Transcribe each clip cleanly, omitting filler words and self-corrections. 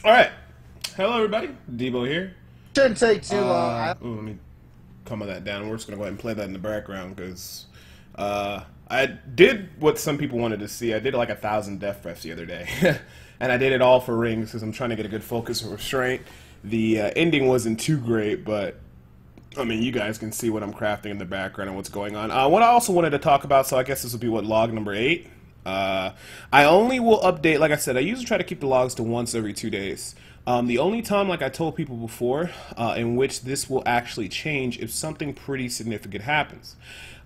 All right. Hello, everybody. Debo here. Shouldn't take too long. Let me calm that down. We're just going to go ahead and play that in the background because I did what some people wanted to see. I did like 1,000 death threats the other day. And I did it all for rings because I'm trying to get a good focus and restraint. The ending wasn't too great, but I mean, you guys can see what I'm crafting in the background and what's going on. What I also wanted to talk about, so I guess this will be what, log number 8? I only will update, like I said, I usually try to keep the logs to once every 2 days. The only time, like I told people before, in which this will actually change if something pretty significant happens.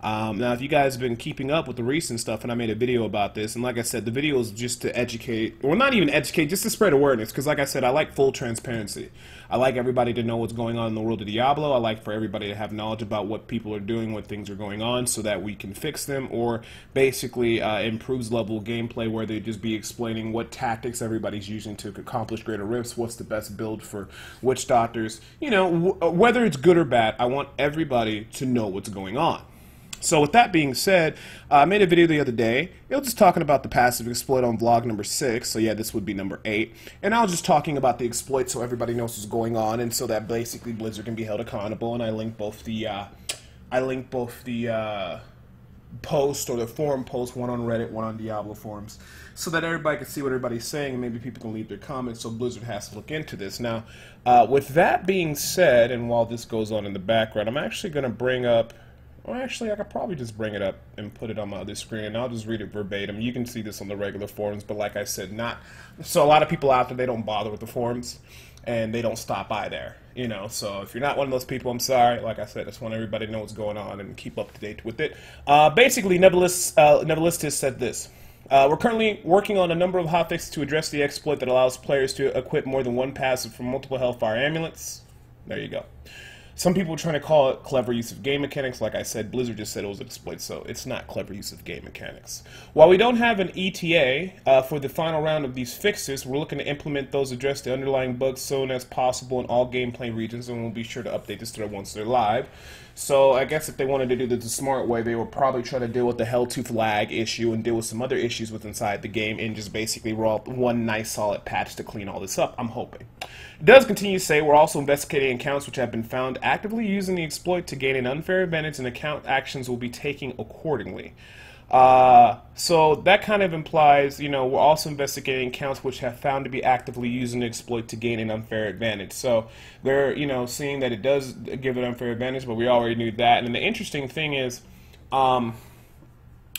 Now, if you guys have been keeping up with the recent stuff, and I made a video about this, and like I said, the video is just to educate, or not even educate, just to spread awareness, because like I said, I like full transparency. I like everybody to know what's going on in the world of Diablo. I like for everybody to have knowledge about what people are doing, what things are going on, so that we can fix them, or basically improves level gameplay, where they just be explaining what tactics everybody's using to accomplish greater rifts, what's the best build for witch doctors. You know, whether it's good or bad, I want everybody to know what's going on. So with that being said, I made a video the other day. It was just talking about the passive exploit on vlog number 6. So yeah, this would be number 8. And I was just talking about the exploit so everybody knows what's going on, and so that basically Blizzard can be held accountable. And I linked both the post, or the forum post, one on Reddit, one on Diablo forums, so that everybody can see what everybody's saying, and maybe people can leave their comments, so Blizzard has to look into this. Now, with that being said, and while this goes on in the background, I'm actually going to bring up, well, actually, I could probably just bring it up and put it on my other screen, and I'll just read it verbatim. You can see this on the regular forums, but like I said, not... So a lot of people out there, they don't bother with the forums, and they don't stop by there, you know. So if you're not one of those people, I'm sorry. Like I said, I just want everybody to know what's going on and keep up to date with it. Basically, Nebulistus said this. We're currently working on a number of hotfixes to address the exploit that allows players to equip more than one passive from multiple Hellfire amulets. There you go. Some people are trying to call it clever use of game mechanics. Like I said, Blizzard just said it was an exploit, so it's not clever use of game mechanics. While we don't have an ETA for the final round of these fixes, we're looking to implement those, address the underlying bugs soon as possible in all gameplay regions, and we'll be sure to update this thread once they're live. So I guess if they wanted to do this the smart way, they would probably try to deal with the Helltooth lag issue and deal with some other issues with inside the game, and just basically roll out one nice solid patch to clean all this up, I'm hoping. It does continue to say we're also investigating accounts which have been found actively using the exploit to gain an unfair advantage, and account actions will be taken accordingly. So that kind of implies, you know, we're also investigating accounts which have found to be actively using the exploit to gain an unfair advantage. So they're, you know, seeing that it does give an unfair advantage, but we already knew that. And the interesting thing is,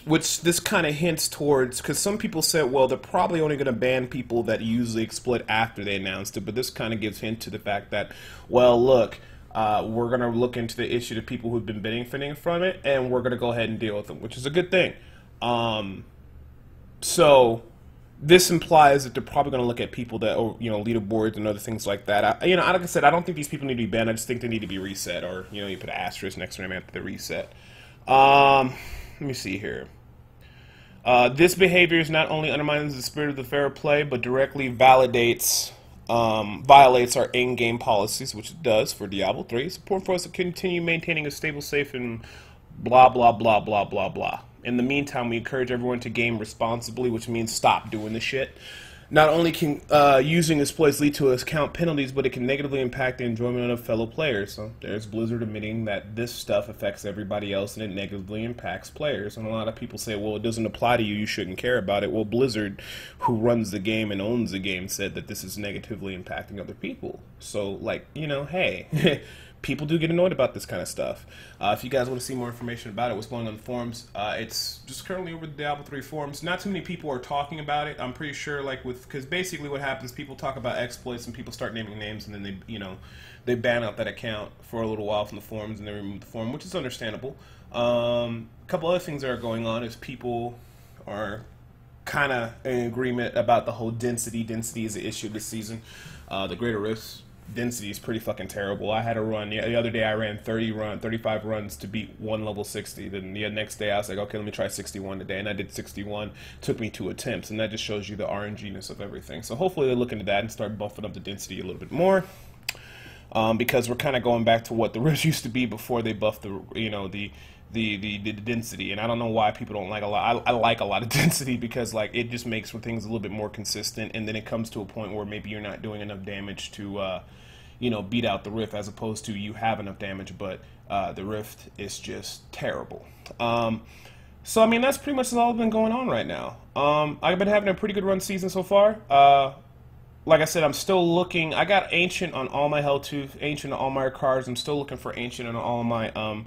which this kind of hints towards, because some people said, well, they're probably only going to ban people that use the exploit after they announced it, but this kind of gives hint to the fact that, well, look, we're going to look into the issue of people who've been benefiting from it, and we're going to go ahead and deal with them, which is a good thing. So this implies that they're probably going to look at people that, or, you know, leaderboards and other things like that. You know, like I said, I don't think these people need to be banned. I just think they need to be reset, or, you know, you put an asterisk next to them after the reset. Let me see here. This behavior is not only undermines the spirit of the fair play, but directly violates our in-game policies, which it does for Diablo 3. It's important for us to continue maintaining a stable, safe, and blah, blah, blah, blah, blah, blah. In the meantime, we encourage everyone to game responsibly, which means stop doing the shit. Not only can using exploits lead to account penalties, but it can negatively impact the enjoyment of fellow players. So there's Blizzard admitting that this stuff affects everybody else and it negatively impacts players. And a lot of people say, well, it doesn't apply to you, you shouldn't care about it. Well, Blizzard, who runs the game and owns the game, said that this is negatively impacting other people. So, like, you know, hey... People do get annoyed about this kind of stuff. If you guys want to see more information about it, what's going on in the forums, it's just currently over the Diablo 3 forums. Not too many people are talking about it. I'm pretty sure, like, because basically what happens, people talk about exploits and people start naming names, and then they, you know, they ban out that account for a little while from the forums and they remove the forum, which is understandable. A couple other things that are going on is people are kind of in agreement about the whole density. Density is an issue this season. The greater rifts. Density is pretty fucking terrible. I had a run, the other day I ran 35 runs to beat one level 60. Then the next day I was like, okay, let me try 61 today, and I did 61. Took me 2 attempts, and that just shows you the RNG-ness of everything. So hopefully they look into that and start buffing up the density a little bit more. Because we're kind of going back to what the rifts used to be before they buffed the, you know, the the density, and I don't know why people don't like a lot. I like a lot of density because like it just makes things a little bit more consistent, and then it comes to a point where maybe you're not doing enough damage to you know, beat out the rift, as opposed to you have enough damage but the rift is just terrible. So I mean that's pretty much all that's been going on right now. I've been having a pretty good run season so far. Like I said, I'm still looking. I got Ancient on all my Helltooth, Ancient on all my cards. I'm still looking for Ancient on all my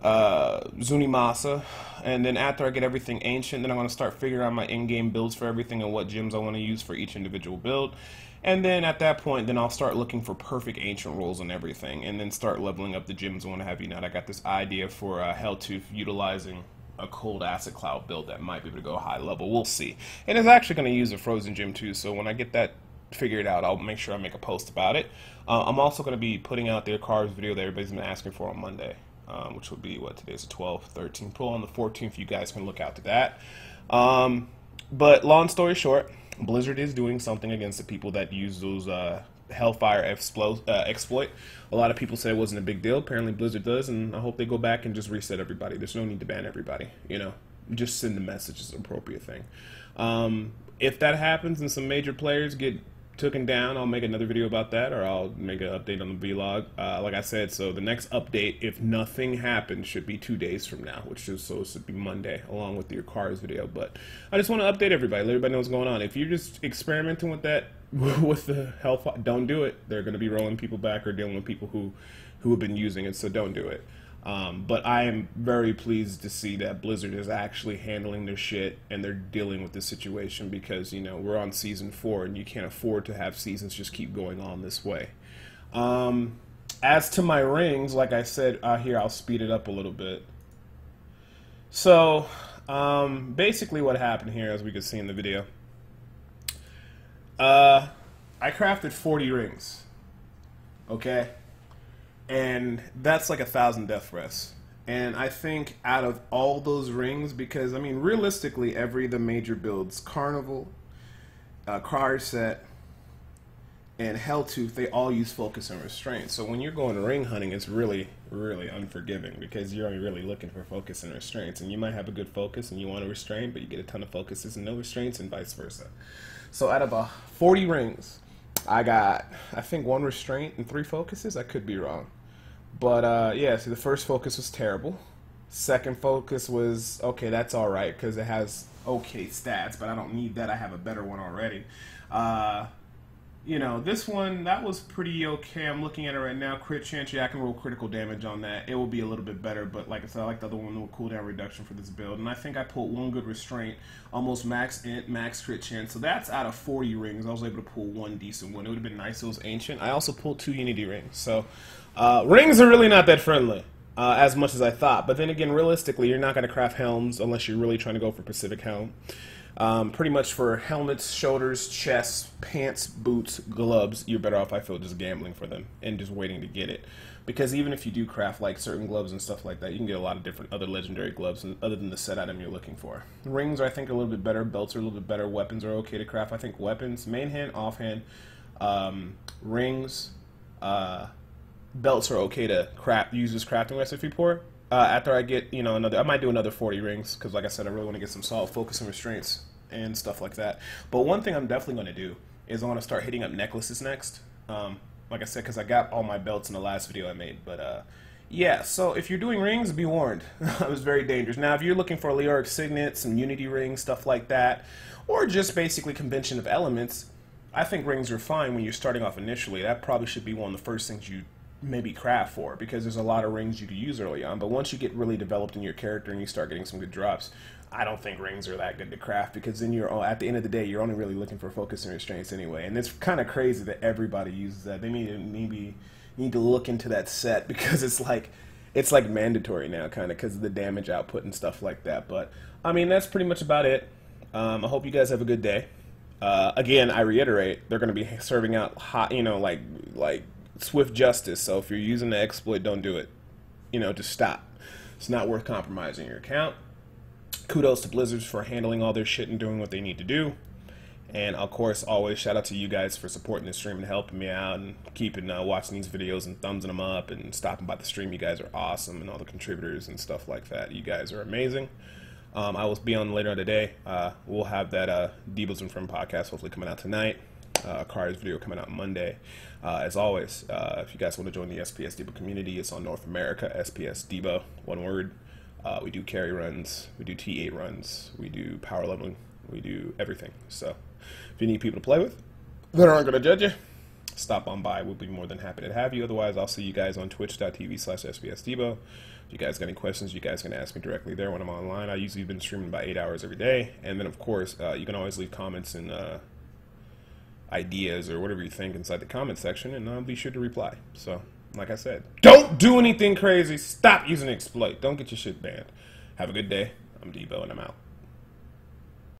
Zunimasa, and then after I get everything Ancient, then I'm going to start figuring out my in-game builds for everything and what gems I want to use for each individual build. And then at that point, then I'll start looking for perfect Ancient rolls and everything, and then start leveling up the gems and what have you not. I got this idea for Helltooth utilizing a cold acid cloud build that might be able to go high level. We'll see. And it's actually going to use a frozen gem too, so when I get that figured out, I'll make sure I make a post about it. I'm also going to be putting out their cards video that everybody's been asking for on Monday. Which will be, what, today's the 12th, 13th, pull on the 14th, you guys can look out to that. But long story short, Blizzard is doing something against the people that use those Hellfire exploit. A lot of people say it wasn't a big deal. Apparently Blizzard does, and I hope they go back and just reset everybody. There's no need to ban everybody, you know. Just send the message is an appropriate thing. If that happens and some major players get taken down, I'll make another video about that, or I'll make an update on the vlog. Like I said, so the next update, if nothing happens, should be 2 days from now, which is so it should be Monday, along with your cars video. But I just want to update everybody, let everybody know what's going on. If you're just experimenting with that, with the health, don't do it. They're going to be rolling people back or dealing with people who have been using it, so don't do it. But I am very pleased to see that Blizzard is actually handling their shit and they're dealing with this situation, because, you know, we're on season 4 and you can't afford to have seasons just keep going on this way. As to my rings, like I said, here I'll speed it up a little bit. So basically what happened here, as we could see in the video, I crafted 40 rings, okay? And that's like 1,000 death rests. And I think out of all those rings, because I mean realistically the major builds, Carnival, Card Set, and Helltooth, they all use Focus and Restraint. So when you're going ring hunting, it's really, really unforgiving, because you're only really looking for Focus and Restraints. And you might have a good focus and you want to restrain, but you get a ton of focuses and no restraints, and vice versa. So out of 40 rings, I got, I think, 1 restraint and 3 focuses. I could be wrong. But yeah, see, the first focus was terrible. Second focus was, okay, that's alright, because it has okay stats, but I don't need that. I have a better one already. You know, this one, that was pretty okay. I'm looking at it right now. Crit chance, yeah, I can roll critical damage on that. It will be a little bit better, but like I said, I like the other one with cooldown reduction for this build. And I think I pulled 1 good restraint, almost max int, max crit chance. So that's out of 40 rings. I was able to pull 1 decent one. It would have been nice if it was Ancient. I also pulled 2 Unity rings. So rings are really not that friendly, as much as I thought. But then again, realistically, you're not going to craft helms unless you're really trying to go for Pacific Helm. Pretty much for helmets, shoulders, chests, pants, boots, gloves, you're better off, I feel, just gambling for them and just waiting to get it. Because even if you do craft like certain gloves and stuff like that, you can get a lot of different other legendary gloves other than the set item you're looking for. Rings, I think, are a little bit better. Belts are a little bit better. Weapons are okay to craft. I think weapons, main hand, offhand, rings, belts are okay to craft, use as crafting recipe for. After I get, you know, I might do another 40 rings, because like I said, I really want to get some solid focus and restraints and stuff like that. But one thing I'm definitely going to do is I want to start hitting up necklaces next. Like I said, because I got all my belts in the last video I made. But yeah, so if you're doing rings, be warned. It was very dangerous. Now, if you're looking for Leoric Signet, some Unity rings, stuff like that, or just basically Convention of Elements, I think rings are fine when you're starting off initially. That probably should be one of the first things you maybe craft for, because there's a lot of rings you could use early on. But once you get really developed in your character and you start getting some good drops, I don't think rings are that good to craft, because then you're, at the end of the day, you're only really looking for focus and restraints anyway. And it's kind of crazy that everybody uses that. They maybe need to look into that set, because it's like mandatory now, kind of, because of the damage output and stuff like that. But I mean, that's pretty much about it. I hope you guys have a good day. Again, I reiterate, they're going to be serving out hot, you know, like swift justice. So if you're using the exploit, don't do it. You know, just stop. It's not worth compromising your account. Kudos to Blizzard for handling all their shit and doing what they need to do. And of course, always shout out to you guys for supporting the stream and helping me out and keeping watching these videos and thumbsing them up and stopping by the stream. You guys are awesome, and all the contributors and stuff like that. You guys are amazing. I will be on later today. We'll have that Debo's and Friend podcast hopefully coming out tonight. Cars video coming out Monday. As always, if you guys want to join the SPS Debo community, it's on North America, SPS Debo, one word. We do carry runs, we do T8 runs, we do power leveling, we do everything. So if you need people to play with that aren't going to judge you, stop on by. We'll be more than happy to have you. Otherwise, I'll see you guys on twitch.tv/SPSDebo. If you guys got any questions, you guys can ask me directly there when I'm online. I usually been streaming about 8 hours every day. And then, of course, you can always leave comments and ideas or whatever you think inside the comment section, and I'll be sure to reply. So, like I said, don't do anything crazy. Stop using exploit. Don't get your shit banned. Have a good day. I'm Debo, and I'm out.